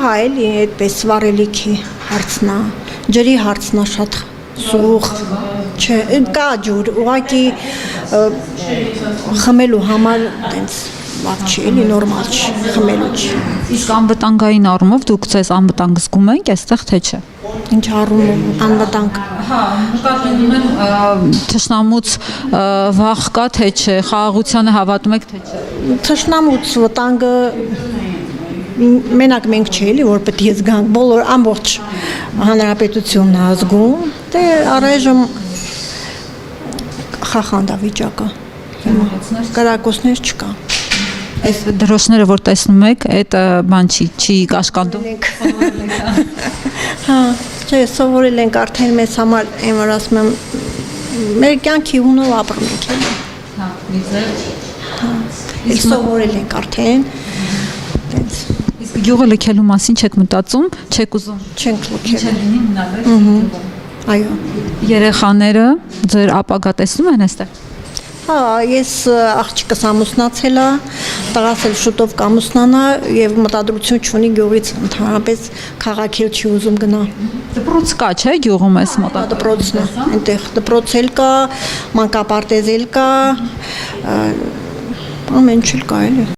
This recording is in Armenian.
Հա, էլի այդպես վարելիքի հարցնա, ջրի հարցնա շատ սուղ, չէ, կա ջուր, ուղղակի խմելու համար տենց լավ չի, էլի նորմալ չի, խմելու չի։ Իսկ անվտանգային առումով դուք ձեզ անվտանգ զգում եք այստեղ թե չէ։ Ինչ առումով անվտանգ։ Հա, նկատում եմ թշնամուց վախ կա թե չէ, խաղաղությանը հավատում եք թե չէ։ Թշնամուց վտանգը մենակ մենք չէ, էլի որ պետք է զգանք, բոլոր ամբողջ հանրապետությունն է զգում, դե առայժմ խախանդ է վիճակը։ Կրակոցներ չկա։ Այս դրոշները որ տեսնում եք, այդ բան չի կաշկանդում։ Հա, չէ, սովորել ենք արդեն մեզ համար, այն որ ասում եմ, մեր կյանքի հունով ապրում ենք, էլի։ Հա, միզեր։ Իսկ սովորել ենք արդեն, տենց Իսկ գյուղը լքելու մասին չեք մտածում, չեք ուզում։ չենք լքել։ լինի մնալ։ Այո։ Երեխաները ձեր ապագա տեսնում են այստեղ։ Հա, ես աղջիկս ամուսնացել է, տղաս էլ շուտով կամուսնանա եւ մտադրություն չունի գյուղից ընդհանրապես քաղաքել չի ուզում գնա։ Դպրոց կա, չէ՞, գյուղում էս մոտ։ Դպրոցն է, այնտեղ դպրոց էլ կա, մանկապարտեզ էլ կա, ամեն ինչ էլ կա էլի։